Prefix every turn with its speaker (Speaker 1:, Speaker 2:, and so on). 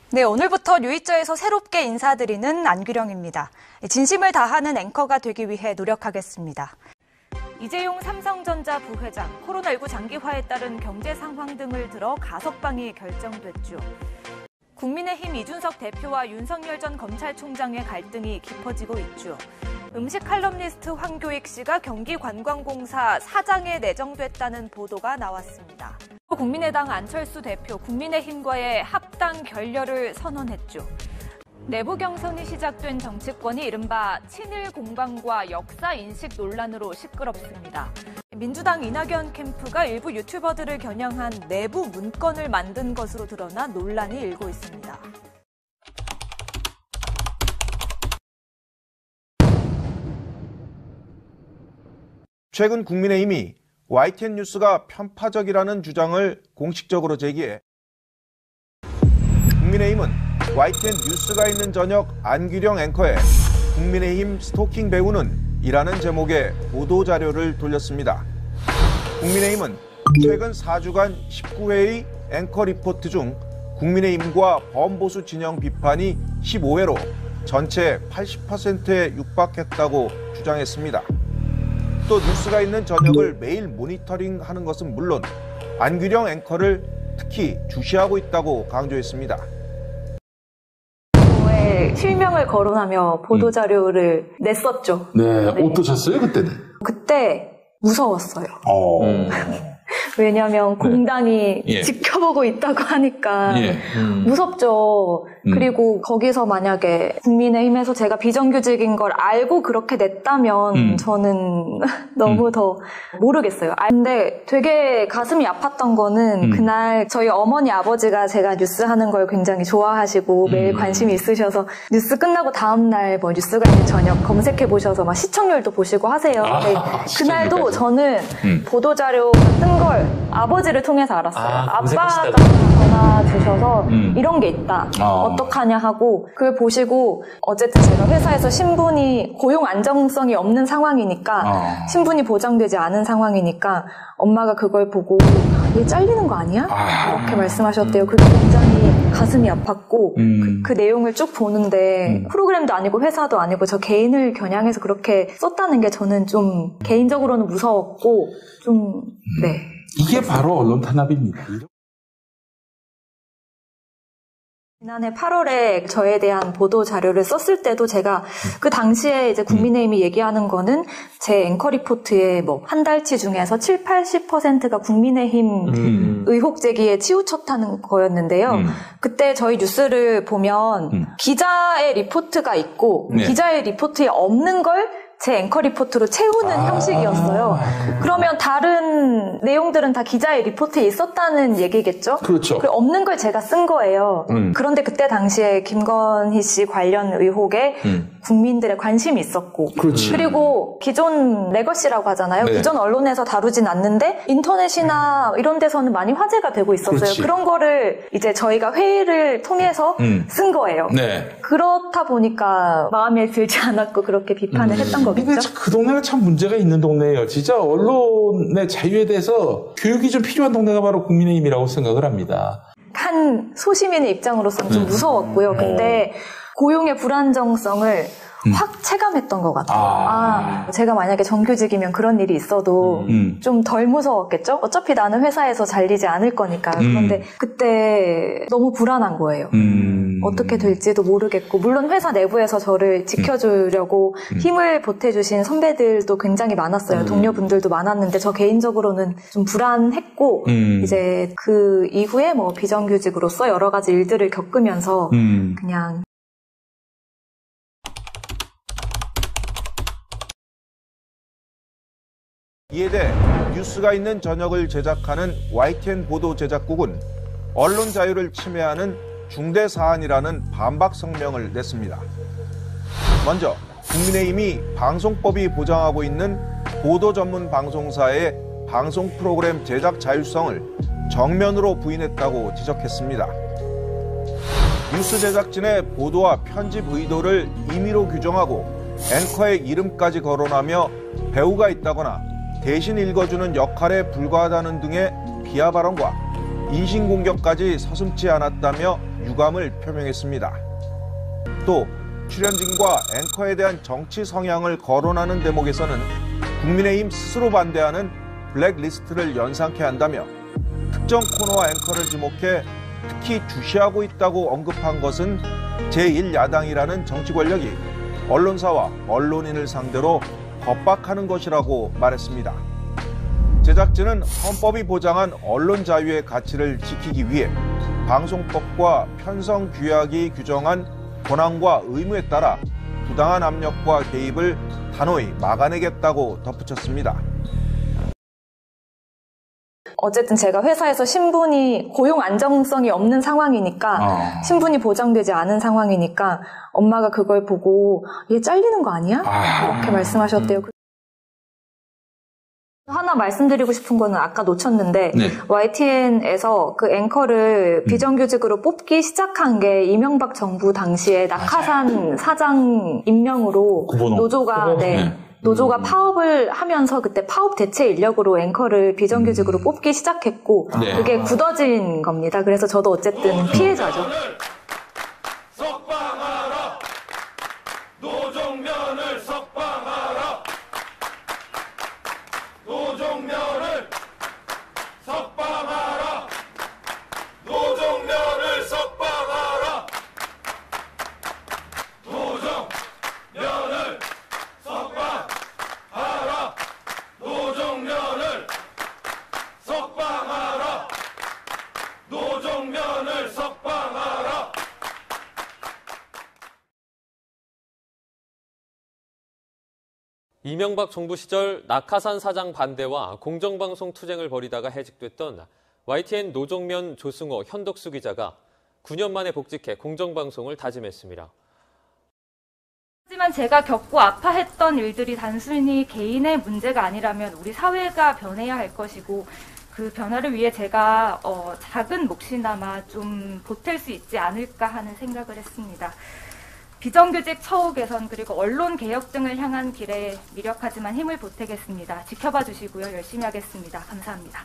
Speaker 1: 네, 오늘부터 뉴이저에서 새롭게 인사드리는 안규령입니다. 진심을 다하는 앵커가 되기 위해 노력하겠습니다. 이재용 삼성전자 부회장, 코로나19 장기화에 따른 경제 상황 등을 들어 가석방이 결정됐죠. 국민의힘 이준석 대표와 윤석열 전 검찰총장의 갈등이 깊어지고 있죠. 음식 칼럼니스트 황교익 씨가 경기관광공사 사장에 내정됐다는 보도가 나왔습니다. 국민의당 안철수 대표, 국민의힘과의 합당 결렬을 선언했죠. 내부 경선이 시작된 정치권이 이른바 친일 공방과 역사 인식 논란으로 시끄럽습니다. 민주당 이낙연 캠프가 일부 유튜버들을 겨냥한 내부 문건을 만든 것으로 드러나 논란이 일고 있습니다.
Speaker 2: 최근 국민의힘이 YTN 뉴스가 편파적이라는 주장을 공식적으로 제기해 국민의힘은 YTN 뉴스가 있는 저녁 안규령 앵커의 국민의힘 스토킹 배우는 이라는 제목의 보도자료를 돌렸습니다. 국민의힘은 최근 4주간 19회의 앵커 리포트 중 국민의힘과 범보수 진영 비판이 15회로 전체 80%에 육박했다고 주장했습니다. 또 뉴스가 있는 저녁을 매일 모니터링하는 것은 물론 안규령 앵커를 특히 주시하고 있다고 강조했습니다.
Speaker 3: 실명을 거론하며 보도자료를 냈었죠.
Speaker 4: 네, 어떠셨어요 그때는?
Speaker 3: 그때 무서웠어요. 왜냐하면 공당이 지켜보고 있다고 하니까 무섭죠. 그리고 거기서 만약에 국민의힘에서 제가 비정규직인 걸 알고 그렇게 냈다면 저는 너무 더 모르겠어요. 근데 되게 가슴이 아팠던 거는 그날 저희 어머니 아버지가 제가 뉴스 하는 걸 굉장히 좋아하시고 매일 관심이 있으셔서 뉴스 끝나고 다음날 뭐 뉴스가 있는 저녁 검색해 보셔서 막 시청률도 보시고 하세요. 그날도 저는 보도자료 같은 걸 아버지를 통해서 알았어요. 아빠가 전화 주셔서 이런 게 있다. 어떡하냐 하고 그걸 보시고 어쨌든 제가 회사에서 신분이 고용 안정성이 없는 상황이니까 신분이 보장되지 않은 상황이니까 엄마가 그걸 보고 얘 잘리는 거 아니야? 이렇게 말씀하셨대요. 그게 굉장히 가슴이 아팠고 그 내용을 쭉 보는데 프로그램도 아니고 회사도 아니고 저 개인을 겨냥해서 그렇게 썼다는 게 저는 좀 개인적으로는 무서웠고 좀 네.
Speaker 4: 이게 바로 언론 탄압입니다.
Speaker 3: 지난해 8월에 저에 대한 보도 자료를 썼을 때도 제가 그 당시에 이제 국민의힘이 얘기하는 거는 제 앵커 리포트의 뭐 한 달치 중에서 7, 80%가 국민의힘 의혹 제기에 치우쳤다는 거였는데요. 그때 저희 뉴스를 보면 기자의 리포트가 있고 기자의 리포트에 없는 걸 제 앵커 리포트로 채우는 형식이었어요. 그러면 다른 내용들은 다 기자의 리포트에 있었다는 얘기겠죠?
Speaker 4: 그렇죠.
Speaker 3: 없는 걸 제가 쓴 거예요. 그런데 그때 당시에 김건희 씨 관련 의혹에 국민들의 관심이 있었고 그리고 기존 레거시라고 하잖아요.
Speaker 4: 네.
Speaker 3: 기존 언론에서 다루진 않는데 인터넷이나 이런 데서는 많이 화제가 되고 있었어요.
Speaker 4: 그렇지.
Speaker 3: 그런 거를 이제 저희가 회의를 통해서 쓴 거예요.
Speaker 4: 네.
Speaker 3: 그렇다 보니까 마음에 들지 않았고 그렇게 비판을 했던 거겠죠.
Speaker 4: 그 동네가 참 문제가 있는 동네예요. 진짜 언론의 자유에 대해서 교육이 좀 필요한 동네가 바로 국민의힘이라고 생각을 합니다.
Speaker 3: 한 소시민의 입장으로서는 좀 무서웠고요. 근데 고용의 불안정성을 확 체감했던 것 같아요. 제가 만약에 정규직이면 그런 일이 있어도 좀 덜 무서웠겠죠? 어차피 나는 회사에서 잘리지 않을 거니까. 그런데 그때 너무 불안한 거예요. 어떻게 될지도 모르겠고 물론 회사 내부에서 저를 지켜주려고 힘을 보태주신 선배들도 굉장히 많았어요. 동료분들도 많았는데 저 개인적으로는 좀 불안했고 이제 그 이후에 뭐 비정규직으로서 여러 가지 일들을 겪으면서 그냥
Speaker 2: 이에 대해 뉴스가 있는 저녁을 제작하는 YTN 보도 제작국은 언론 자유를 침해하는 중대 사안이라는 반박 성명을 냈습니다. 먼저 국민의힘이 방송법이 보장하고 있는 보도 전문 방송사의 방송 프로그램 제작 자율성을 정면으로 부인했다고 지적했습니다. 뉴스 제작진의 보도와 편집 의도를 임의로 규정하고 앵커의 이름까지 거론하며 배우가 있다거나 대신 읽어주는 역할에 불과하다는 등의 비하 발언과 인신공격까지 서슴지 않았다며 유감을 표명했습니다. 또 출연진과 앵커에 대한 정치 성향을 거론하는 대목에서는 국민의힘 스스로 반대하는 블랙리스트를 연상케 한다며 특정 코너와 앵커를 지목해 특히 주시하고 있다고 언급한 것은 제1야당이라는 정치 권력이 언론사와 언론인을 상대로 겁박하는 것이라고 말했습니다. 제작진은 헌법이 보장한 언론 자유의 가치를 지키기 위해 방송법과 편성규약이 규정한 권한과 의무에 따라 부당한 압력과 개입을 단호히 막아내겠다고 덧붙였습니다.
Speaker 3: 어쨌든 제가 회사에서 신분이 고용 안정성이 없는 상황이니까 신분이 보장되지 않은 상황이니까 엄마가 그걸 보고 얘 잘리는 거 아니야? 이렇게 말씀하셨대요. 하나 말씀드리고 싶은 거는 아까 놓쳤는데 네. YTN에서 그 앵커를 비정규직으로 뽑기 시작한 게 이명박 정부 당시에 낙하산 사장 임명으로 노조가 노조가 파업을 하면서 그때 파업 대체 인력으로 앵커를 비정규직으로 뽑기 시작했고 그게 굳어진 겁니다. 그래서 저도 어쨌든 피해자죠.
Speaker 5: 석방하라. 노정면을 석방하라. 노정면을 석방하라. 노정면을 석방하라. 노정면을 석방하라. 노정면을 석방하라. 노정면을 석방하라.
Speaker 6: 이명박 정부 시절 낙하산 사장 반대와 공정방송 투쟁을 벌이다가 해직됐던 YTN 노정면 조승호 현덕수 기자가 9년 만에 복직해 공정방송을 다짐했습니다.
Speaker 1: 하지만 제가 겪고 아파했던 일들이 단순히 개인의 문제가 아니라면 우리 사회가 변해야 할 것이고 그 변화를 위해 제가 작은 몫이나마 좀 보탤 수 있지 않을까 하는 생각을 했습니다. 비정규직 처우 개선 그리고 언론 개혁 등을 향한 길에 미력하지만 힘을 보태겠습니다. 지켜봐 주시고요. 열심히 하겠습니다. 감사합니다.